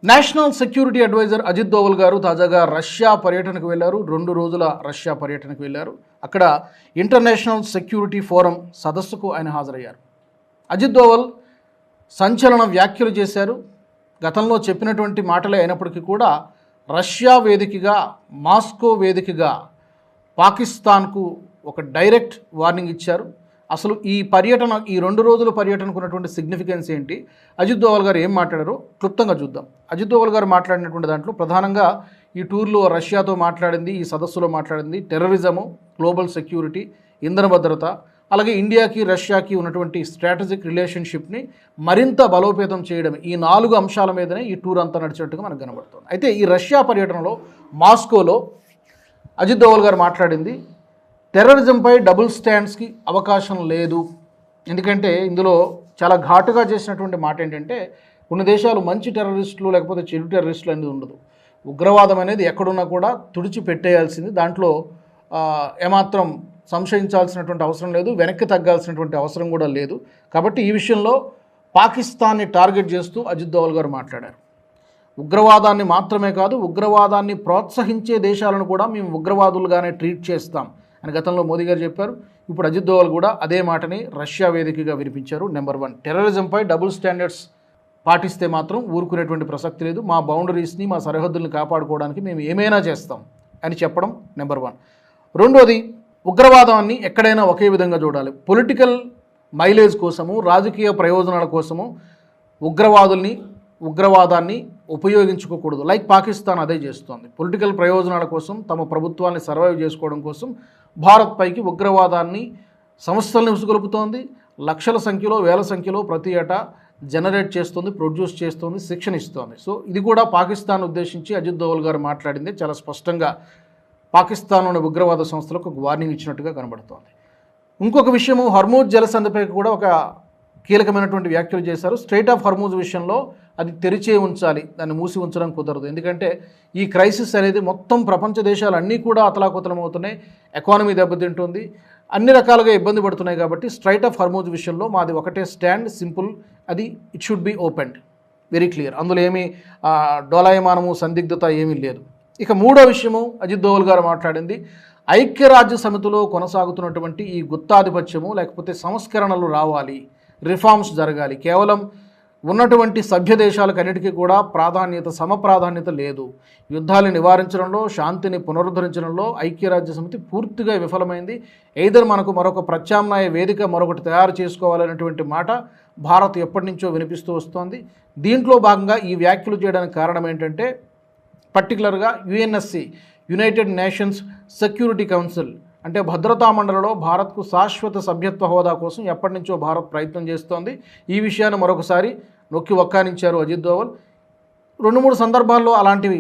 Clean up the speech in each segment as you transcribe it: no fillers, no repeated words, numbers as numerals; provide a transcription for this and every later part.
National security adviser Ajit Doval గారు తాజాగా Russia పర్యటనకు వెళ్ళారు. 2 రోజుల రష్యా పర్యటనకు వెళ్ళారు. అక్కడ ఇంటర్నేషనల్ సెక్యూరిటీ ఫోరం సదస్సుకు ఆయన హాజరయ్యారు. అజిత్ దోవల్ సంచలన వ్యాఖ్యలు చేశారు. గతంలో చెప్పినటువంటి మాటలే అయినప్పటికీ కూడా రష్యా వేదికగా, మాస్కో వేదికగా పాకిస్తాన్కు ఒక డైరెక్ట్ వార్నింగ్ ఇచ్చారు. అసలు ఈ పర్యటన, ఈ 2 రోజుల పర్యటనకు ఉన్నటువంటి సిగ్నిఫికెన్స్ ఏంటి, అజిత్ దోవల్ గారు ఏం మాట్లాడారో క్లుప్తంగా చూద్దాం. అజిత్ దోవల్ గారు మాట్లాడినటువంటి దాంట్లో ప్రధానంగా ఈ టూర్లో రష్యాతో మాట్లాడింది, ఈ సదస్సులో మాట్లాడింది టెర్రరిజము, గ్లోబల్ సెక్యూరిటీ, ఇంధన భద్రత, అలాగే ఇండియాకి రష్యాకి ఉన్నటువంటి స్ట్రాటజిక్ రిలేషన్షిప్ని మరింత బలోపేతం చేయడం, ఈ 4 అంశాల మీదనే ఈ టూర్ అంతా నడిచినట్టుగా మనకు కనబడుతుంది. అయితే ఈ రష్యా పర్యటనలో మాస్కోలో అజిత్ దోవల్ గారు మాట్లాడింది టెర్రరిజంపై డబుల్ స్టాండ్స్కి అవకాశం లేదు. ఎందుకంటే ఇందులో చాలా ఘాటుగా చేసినటువంటి మాట ఏంటంటే కొన్ని దేశాలు మంచి టెర్రరిస్టులు లేకపోతే చెడు టెర్రరిస్టులు అనేది ఉండదు. ఉగ్రవాదం అనేది ఎక్కడున్నా కూడా తుడిచి పెట్టేయాల్సింది, దాంట్లో ఏమాత్రం సంశయించాల్సినటువంటి అవసరం లేదు, వెనక్కి తగ్గాల్సినటువంటి అవసరం కూడా లేదు. కాబట్టి ఈ విషయంలో పాకిస్తాన్ని టార్గెట్ చేస్తూ అజిత్ దోవల్ గారు మాట్లాడారు. ఉగ్రవాదాన్ని మాత్రమే కాదు, ఉగ్రవాదాన్ని ప్రోత్సహించే దేశాలను కూడా మేము ఉగ్రవాదులుగానే ట్రీట్ చేస్తాం అని గతంలో మోదీ గారు చెప్పారు. ఇప్పుడు అజిత్ దోవల్ కూడా అదే మాటని రష్యా వేదికగా వినిపించారు. నెంబర్ 1, టెర్రరిజంపై డబుల్ స్టాండర్డ్స్ పాటిస్తే మాత్రం ఊరుకునేటువంటి ప్రసక్తి లేదు, మా బౌండరీస్ని, మా సరిహద్దుల్ని కాపాడుకోవడానికి మేము ఏమైనా చేస్తాం అని చెప్పడం నెంబర్ 1. రెండోది, ఉగ్రవాదాన్ని ఎక్కడైనా ఒకే విధంగా చూడాలి. పొలిటికల్ మైలేజ్ కోసము, రాజకీయ ప్రయోజనాల కోసము ఉగ్రవాదాన్ని ఉపయోగించుకోకూడదు. లైక్ పాకిస్తాన్ అదే చేస్తోంది. పొలిటికల్ ప్రయోజనాల కోసం, తమ ప్రభుత్వాన్ని సర్వైవ్ చేసుకోవడం కోసం భారత్ పైకి ఉగ్రవాదాన్ని, సంస్థల్ని ఉసుగొలుపుతోంది. లక్షల సంఖ్యలో, వేల సంఖ్యలో ప్రతి ఏటా జనరేట్ చేస్తుంది, ప్రొడ్యూస్ చేస్తుంది, శిక్షణ ఇస్తోంది. సో ఇది కూడా పాకిస్తాన్ ఉద్దేశించి అజిత్ దోవల్ గారు మాట్లాడింది చాలా స్పష్టంగా పాకిస్తాన్లోని ఉగ్రవాద సంస్థలకు ఒక వార్నింగ్ ఇచ్చినట్టుగా కనబడుతోంది. ఇంకొక విషయము, హర్మూజ్ జలసంధిపై కూడా ఒక కీలకమైనటువంటి వ్యాఖ్యలు చేశారు. స్ట్రైట్ ఆఫ్ హర్మూజ్ విషయంలో అది తెరిచే ఉంచాలి, దాన్ని మూసి ఉంచడం కుదరదు. ఎందుకంటే ఈ క్రైసిస్ అనేది మొత్తం ప్రపంచ దేశాలన్నీ కూడా అతలాకుతలం అవుతున్నాయి, ఎకానమీ దెబ్బతింటుంది, అన్ని రకాలుగా ఇబ్బంది పడుతున్నాయి. కాబట్టి స్ట్రైట్ ఆఫ్ హర్మూజ్ విషయంలో మాది ఒకటే స్టాండ్, సింపుల్, అది it should be opened, very clear. అందులో ఏమీ డోలాయమానము, సందిగ్ధత ఏమీ లేదు. ఇక మూడో విషయము అజిత్ దోవల్ గారు మాట్లాడింది ఐక్యరాజ్య సమితిలో కొనసాగుతున్నటువంటి ఈ గుత్తాధిపత్యము లేకపోతే సంస్కరణలు రావాలి, రిఫార్మ్స్ జరగాలి. కేవలం ఉన్నటువంటి సభ్య దేశాలకన్నిటికీ కూడా సమప్రాధాన్యత లేదు. యుద్ధాన్ని నివారించడంలో, శాంతిని పునరుద్ధరించడంలో ఐక్యరాజ్య సమితి పూర్తిగా విఫలమైంది. ఎయిదర్ మనకు మరొక ప్రత్యామ్నాయ వేదిక మరొకటి తయారు చేసుకోవాలనేటువంటి మాట భారత్ ఎప్పటి నుంచో వినిపిస్తూ వస్తోంది. దీంట్లో భాగంగా ఈ వ్యాఖ్యలు చేయడానికి కారణం ఏంటంటే పర్టికులర్గా UNSC, United nations security council, అంటే భద్రతా మండలిలో భారత్కు శాశ్వత సభ్యత్వ హోదా కోసం ఎప్పటి నుంచో భారత్ ప్రయత్నం చేస్తోంది. ఈ విషయాన్ని మరొకసారి నొక్కి వక్కానించారు అజిత్ దోవల్. 2-3 సందర్భాల్లో అలాంటివి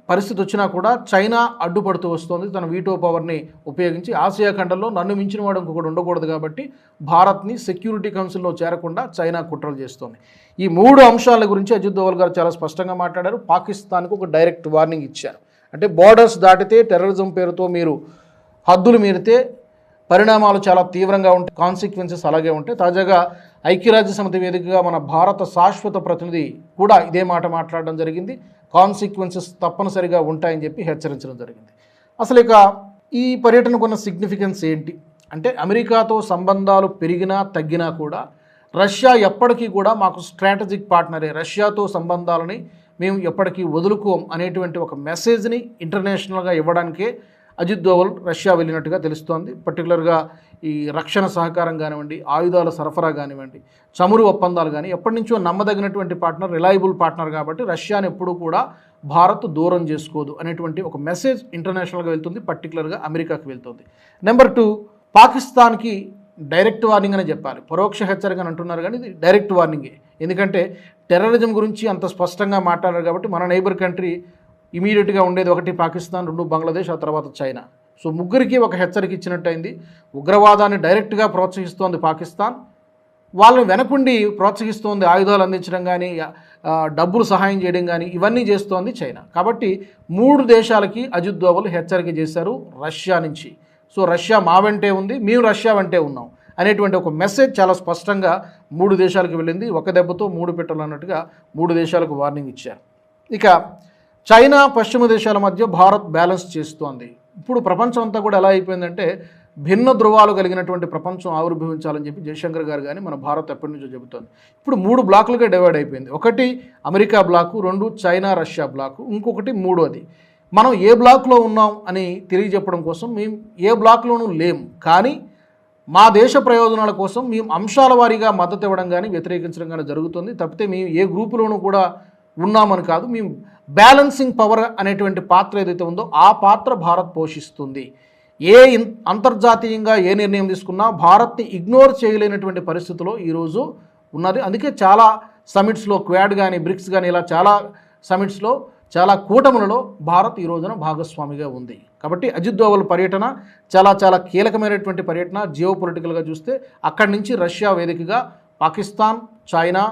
పరిస్థితి వచ్చినా కూడా చైనా అడ్డుపడుతూ వస్తోంది. తన వీటో పవర్ని ఉపయోగించి ఆసియా ఖండంలో నన్ను మించిన వాడు ఇంకొకటి ఉండకూడదు కాబట్టి భారత్ని సెక్యూరిటీ కౌన్సిల్లో చేరకుండా చైనా కుట్రలు చేస్తోంది. ఈ 3 అంశాల గురించి అజిత్ దోవల్ గారు చాలా స్పష్టంగా మాట్లాడారు. పాకిస్తాన్కు ఒక డైరెక్ట్ వార్నింగ్ ఇచ్చారు. అంటే బోర్డర్స్ దాటితే, టెర్రరిజం పేరుతో మీరు హద్దులు మీరితే పరిణామాలు చాలా తీవ్రంగా ఉంటాయి, కాన్సిక్వెన్సెస్ అలాగే ఉంటాయి. తాజాగా ఐక్యరాజ్య సమితి వేదికగా మన భారత శాశ్వత ప్రతినిధి కూడా ఇదే మాట మాట్లాడడం జరిగింది. కాన్సిక్వెన్సెస్ తప్పనిసరిగా ఉంటాయని చెప్పి హెచ్చరించడం జరిగింది. అసలు ఇక ఈ పర్యటనకు ఉన్న సిగ్నిఫికెన్స్ ఏంటి అంటే, అమెరికాతో సంబంధాలు పెరిగినా తగ్గినా కూడా రష్యా ఎప్పటికీ కూడా మాకు స్ట్రాటజిక్ పార్ట్నరే, రష్యాతో సంబంధాలని మేము ఎప్పటికీ వదులుకోం అనేటువంటి ఒక మెసేజ్ని ఇంటర్నేషనల్గా ఇవ్వడానికే అజిత్ దోవల్ రష్యా వెళ్ళినట్టుగా తెలుస్తోంది. పర్టికులర్గా ఈ రక్షణ సహకారం కానివ్వండి, ఆయుధాల సరఫరా కానివ్వండి, చమురు ఒప్పందాలు కానీ ఎప్పటి నుంచో నమ్మదగినటువంటి పార్ట్నర్, రిలయబుల్ పార్ట్నర్ కాబట్టి రష్యాని ఎప్పుడూ కూడా భారత్ దూరం చేసుకోదు అనేటువంటి ఒక మెసేజ్ ఇంటర్నేషనల్గా వెళ్తుంది, పర్టికులర్గా అమెరికాకి వెళ్తుంది. నెంబర్ 2, పాకిస్తాన్కి డైరెక్ట్ వార్నింగ్ అని చెప్పాలి. పరోక్ష హెచ్చరిక అని అంటున్నారు కానీ ఇది డైరెక్ట్ వార్నింగే. ఎందుకంటే టెర్రరిజం గురించి అంత స్పష్టంగా మాట్లాడారు కాబట్టి మన నైబర్ కంట్రీ ఇమీడియట్గా ఉండేది ఒకటి పాకిస్తాన్, 2 బంగ్లాదేశ్, ఆ తర్వాత చైనా. సో ముగ్గురికి ఒక హెచ్చరిక ఇచ్చినట్టయింది. ఉగ్రవాదాన్ని డైరెక్ట్గా ప్రోత్సహిస్తోంది పాకిస్తాన్, వాళ్ళని వెనకుండి ప్రోత్సహిస్తోంది ఆయుధాలు అందించడం కానీ, డబ్బులు సహాయం చేయడం కానీ, ఇవన్నీ చేస్తోంది చైనా. కాబట్టి 3 దేశాలకి అజిత్ దోవల్ హెచ్చరిక చేశారు రష్యా నుంచి. సో రష్యా మా వెంటే ఉంది, మేము రష్యా వెంటే ఉన్నాం అనేటువంటి ఒక మెసేజ్ చాలా స్పష్టంగా 3 దేశాలకు వెళ్ళింది. ఒక దెబ్బతో 3 పిట్టలు అన్నట్టుగా 3 దేశాలకు వార్నింగ్ ఇచ్చారు. ఇక చైనా పశ్చిమ దేశాల మధ్య భారత్ బ్యాలెన్స్ చేస్తోంది. ఇప్పుడు ప్రపంచం అంతా కూడా ఎలా అయిపోయిందంటే భిన్న ధృవాలు కలిగినటువంటి ప్రపంచం ఆవిర్భవించాలని చెప్పి జయశంకర్ గారు కానీ మన భారత్ ఎప్పటి నుంచో చెబుతోంది. ఇప్పుడు 3 బ్లాకులుగా డివైడ్ అయిపోయింది. ఒకటి America block, 2 China Russia block, ఇంకొకటి 3వది మనం ఏ బ్లాక్లో ఉన్నాం అని తెలియజెప్పడం కోసం మేము ఏ బ్లాక్లోనూ లేము, కానీ మా దేశ ప్రయోజనాల కోసం మేము అంశాల వారీగా మద్దతు ఇవ్వడం కానీ వ్యతిరేకించడం కానీ జరుగుతుంది. తప్పితే మేము ఏ గ్రూపులోనూ కూడా ఉన్నామని కాదు. మేము బ్యాలెన్సింగ్ పవర్ అనేటువంటి పాత్ర ఏదైతే ఉందో ఆ పాత్ర భారత్ పోషిస్తుంది. అంతర్జాతీయంగా ఏ నిర్ణయం తీసుకున్నా భారత్ని ఇగ్నోర్ చేయలేనటువంటి పరిస్థితిలో ఈరోజు ఉన్నది. అందుకే చాలా సమిట్స్లో క్వాడ్ కానీ బ్రిక్స్ కానీ ఇలా చాలా సమిట్స్లో చాలా కూటములలో భారత్ ఈ రోజున భాగస్వామిగా ఉంది. కాబట్టి అజిత్ దోవల్ పర్యటన చాలా కీలకమైనటువంటి పర్యటన. జియో పొలిటికల్గా చూస్తే అక్కడి నుంచి రష్యా వేదికగా పాకిస్తాన్, చైనా,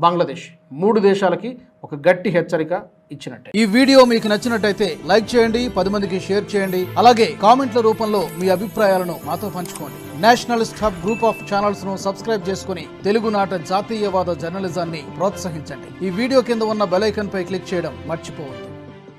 బంగ్లాదేశ్ 3 దేశాలకి ఒక గట్టి హెచ్చరిక ఇచ్చినట్టే. ఈ వీడియో మీకు నచ్చినట్టయితే లైక్ చేయండి, 10 మందికి షేర్ చేయండి. అలాగే కామెంట్ల రూపంలో మీ అభిప్రాయాలను మాతో పంచుకోండి. Nationalist hub group of channels ను సబ్స్క్రైబ్ చేసుకుని తెలుగునాట జాతీయవాద జర్నలిజాన్ని ప్రోత్సహించండి. ఈ వీడియో కింద ఉన్న బెల్ ఐకాన్ పై క్లిక్ చేయడం మర్చిపోవద్దు.